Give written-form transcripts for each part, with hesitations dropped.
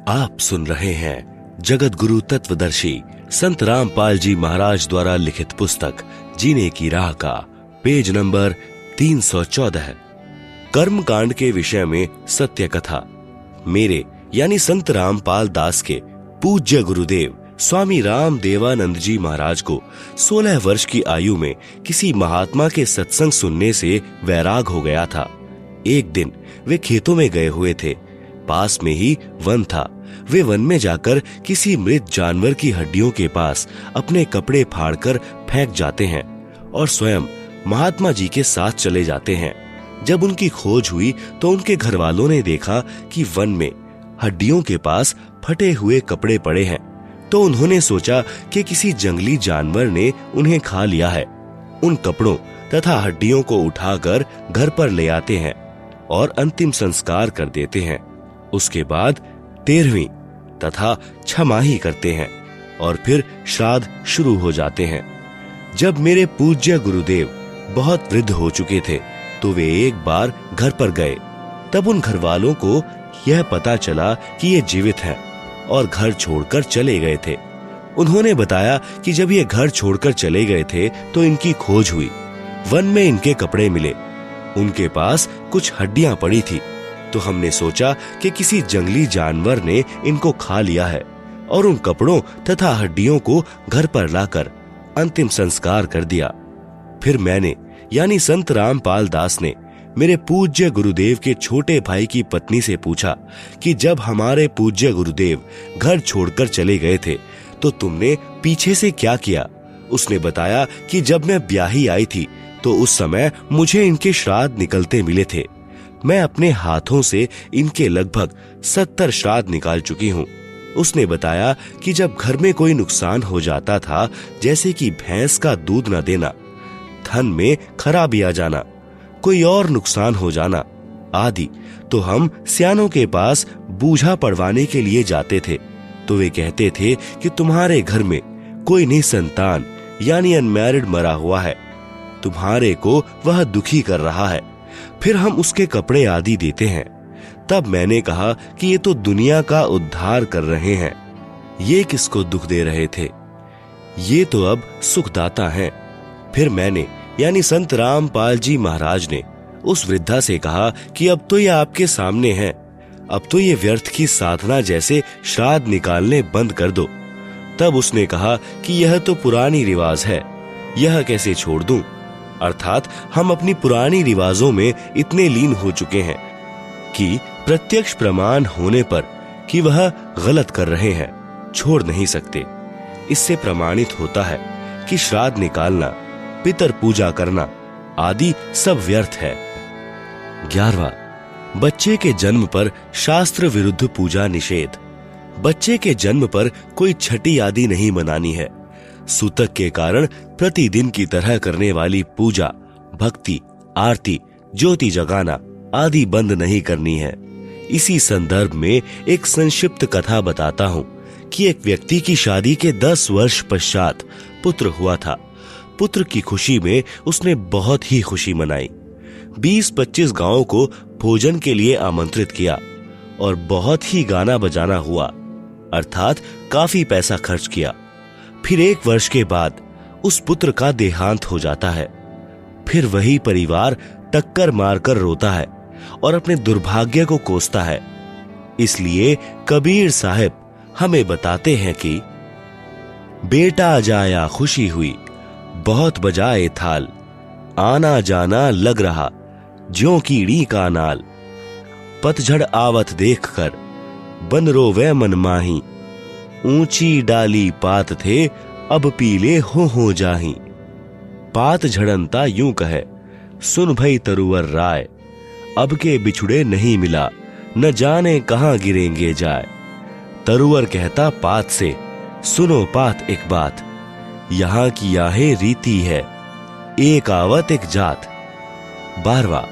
आप सुन रहे हैं जगत गुरु तत्वदर्शी संत रामपाल जी महाराज द्वारा लिखित पुस्तक जीने की राह का पेज नंबर 314 कर्म कांड के विषय में सत्य कथा। मेरे यानी संत रामपाल दास के पूज्य गुरुदेव स्वामी राम देवानंद जी महाराज को 16 वर्ष की आयु में किसी महात्मा के सत्संग सुनने से वैराग हो गया था। एक दिन वे खेतों में गए हुए थे। पास में ही वन था। वे वन में जाकर किसी मृत जानवर की हड्डियों के पास अपने कपड़े फाड़कर फेंक जाते हैं और स्वयं महात्मा जी के साथ चले जाते हैं। जब उनकी खोज हुई तो उनके घर वालों ने देखा कि वन में हड्डियों के पास फटे हुए कपड़े पड़े हैं, तो उन्होंने सोचा कि किसी जंगली जानवर ने उन्हें खा लिया है। उन कपड़ों तथा हड्डियों को उठाकर घर पर ले आते हैं और अंतिम संस्कार कर देते हैं। उसके बाद 13वीं तथा छमाही करते हैं और फिर श्राद्ध शुरू हो जाते हैं। जब मेरे पूज्य गुरुदेव बहुत वृद्ध हो चुके थे तो वे एक बार घर पर गए। तब उन घर वालों को यह पता चला कि ये जीवित हैं और घर छोड़कर चले गए थे। उन्होंने बताया कि जब ये घर छोड़कर चले गए थे तो इनकी खोज हुई। वन में इनके कपड़े मिले, उनके पास कुछ हड्डियां पड़ी थी, तो हमने सोचा कि किसी जंगली जानवर ने इनको खा लिया है और उन कपड़ों तथा हड्डियों को घर पर लाकर अंतिम संस्कार कर दिया। फिर मैंने यानी संत रामपाल दास ने मेरे पूज्य गुरुदेव के छोटे भाई की पत्नी से पूछा कि जब हमारे पूज्य गुरुदेव घर छोड़कर चले गए थे तो तुमने पीछे से क्या किया। उसने बताया कि जब मैं ब्याही आई थी तो उस समय मुझे इनके श्राद्ध निकलते मिले थे। मैं अपने हाथों से इनके लगभग 70 श्राद्ध निकाल चुकी हूँ। उसने बताया कि जब घर में कोई नुकसान हो जाता था, जैसे कि भैंस का दूध न देना, धन में खराबी आ जाना, कोई और नुकसान हो जाना आदि, तो हम सियानों के पास बूझा पड़वाने के लिए जाते थे। तो वे कहते थे कि तुम्हारे घर में कोई निसंतान यानी अनमैरिड मरा हुआ है, तुम्हारे को वह दुखी कर रहा है। फिर हम उसके कपड़े आदि देते हैं। तब मैंने कहा कि ये तो दुनिया का उद्धार कर रहे हैं, ये किसको दुख दे रहे थे, ये तो अब सुखदाता हैं। फिर मैंने यानी संत रामपाल जी महाराज ने उस वृद्धा से कहा कि अब तो ये आपके सामने है, अब तो ये व्यर्थ की साधना जैसे श्राद्ध निकालने बंद कर दो। तब उसने कहा कि यह तो पुरानी रिवाज है, यह कैसे छोड़ दूं। अर्थात हम अपनी पुरानी रिवाजों में इतने लीन हो चुके हैं कि प्रत्यक्ष प्रमाण होने पर कि वह गलत कर रहे हैं छोड़ नहीं सकते। इससे प्रमाणित होता है कि श्राद्ध निकालना, पितर पूजा करना आदि सब व्यर्थ है। 11वां, बच्चे के जन्म पर शास्त्र विरुद्ध पूजा निषेध। बच्चे के जन्म पर कोई छठी आदि नहीं मनानी है। सूतक के कारण प्रतिदिन की तरह करने वाली पूजा, भक्ति, आरती, ज्योति जगाना आदि बंद नहीं करनी है। इसी संदर्भ में एक संक्षिप्त कथा बताता हूँ कि एक व्यक्ति की शादी के 10 वर्ष पश्चात पुत्र हुआ था। पुत्र की खुशी में उसने बहुत ही खुशी मनाई। 20-25 गांवों को भोजन के लिए आमंत्रित किया और बहुत ही गाना बजाना हुआ, अर्थात काफी पैसा खर्च किया। फिर 1 वर्ष के बाद उस पुत्र का देहांत हो जाता है। फिर वही परिवार टक्कर मारकर रोता है और अपने दुर्भाग्य को कोसता है। इसलिए कबीर साहब हमें बताते हैं कि बेटा जाया खुशी हुई, बहुत बजाए थाल, आना जाना लग रहा ज्यों कीड़ी का नाल। पतझड़ आवत देखकर बन रोवे मन माही, ऊंची डाली पात थे अब पीले हो जाही। पात झड़नता यूं कहे सुन भई तरुवर राय, अब के बिछुड़े नहीं मिला न जाने कहां गिरेंगे जाए। तरुवर कहता पात से, सुनो पात एक बात, यहाँ की याहे रीति है, एक आवत एक जात। 12वां,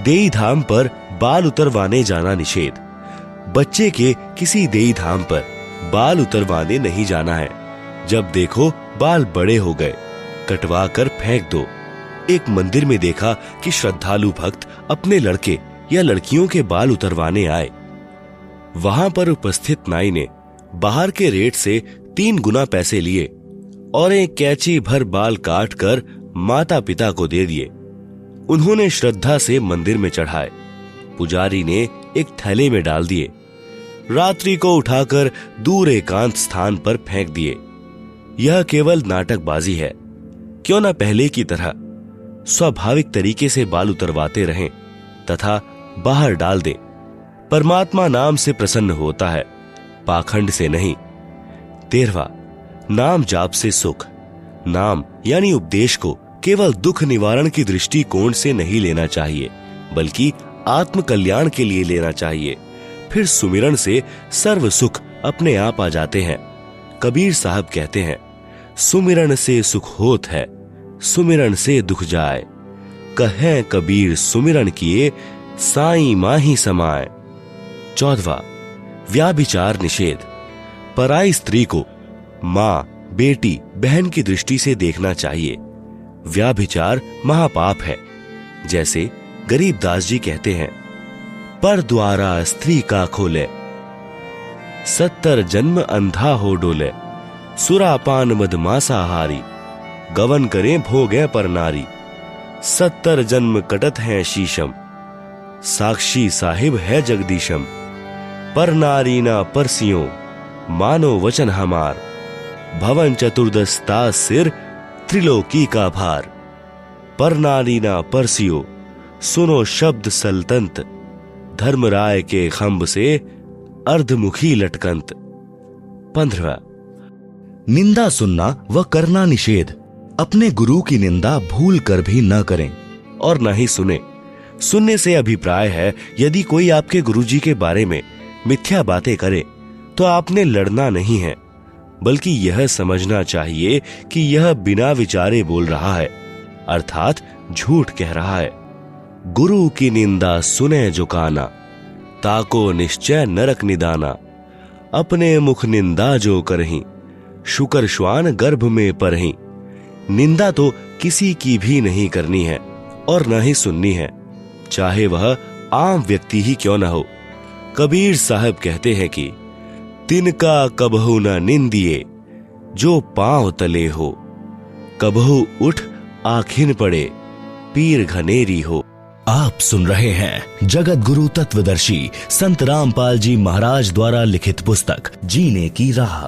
देई धाम पर बाल उतरवाने जाना निषेध। बच्चे के किसी देई धाम पर बाल उतरवाने नहीं जाना है। जब देखो बाल बड़े हो गए, कटवा कर फेंक दो। एक मंदिर में देखा कि श्रद्धालु भक्त अपने लड़के या लड़कियों के बाल उतरवाने आए। वहां पर उपस्थित नाई ने बाहर के रेट से 3 गुना पैसे लिए और एक कैंची भर बाल काट कर माता पिता को दे दिए। उन्होंने श्रद्धा से मंदिर में चढ़ाए। पुजारी ने एक थैले में डाल दिए। रात्रि को उठाकर दूर एकांत स्थान पर फेंक दिए। यह केवल नाटकबाजी है। क्यों न पहले की तरह स्वाभाविक तरीके से बाल उतरवाते रहें तथा बाहर डाल दें। परमात्मा नाम से प्रसन्न होता है, पाखंड से नहीं। 13वां, नाम जाप से सुख। नाम यानी उपदेश को केवल दुख निवारण की दृष्टिकोण से नहीं लेना चाहिए, बल्कि आत्म कल्याण के लिए लेना चाहिए। फिर सुमिरन से सर्व सुख अपने आप आ जाते हैं। कबीर साहब कहते हैं, सुमिरन से सुख होत है, सुमिरन से दुख जाए। कहें कबीर सुमिरन किए, साईं माही समाए। 14वां, व्याभिचार निषेध। पराई स्त्री को माँ, बेटी, बहन की दृष्टि से देखना चाहिए। व्याभिचार महापाप है। जैसे गरीबदास जी कहते हैं, पर द्वारा स्त्री का खोले, 70 जन्म अंधा हो डोले। सुरापान मदमासाहारी, गवन करें भोगे पर नारी। 70 जन्म कटत हैं शीशम, साक्षी साहिब है जगदीशम। पर नारी ना परसियों, मानो वचन हमार। भवन चतुर्दशता सिर, त्रिलोकी का भार। पर नारी ना परसियों, सुनो शब्द सल्तंत। धर्मराय के खंभ से अर्धमुखी लटकंत। 15वां, निंदा सुनना व करना निषेध। अपने गुरु की निंदा भूल कर भी न करें और न ही सुने। सुनने से अभिप्राय है, यदि कोई आपके गुरुजी के बारे में मिथ्या बातें करे तो आपने लड़ना नहीं है, बल्कि यह समझना चाहिए कि यह बिना विचारे बोल रहा है, अर्थात झूठ कह रहा है। गुरु की निंदा सुने जो काना, ताको निश्चय नरक निदाना। अपने मुख निंदा जो करहीं, शुकर श्वान गर्भ में परहीं। निंदा तो किसी की भी नहीं करनी है और न ही सुननी है, चाहे वह आम व्यक्ति ही क्यों न हो। कबीर साहब कहते हैं कि तिनका कबहु न निंदिए, जो पांव तले हो। कबहु उठ आखिन पड़े, पीर घनेरी हो। आप सुन रहे हैं जगत गुरु तत्वदर्शी संत रामपाल जी महाराज द्वारा लिखित पुस्तक जीने की राह।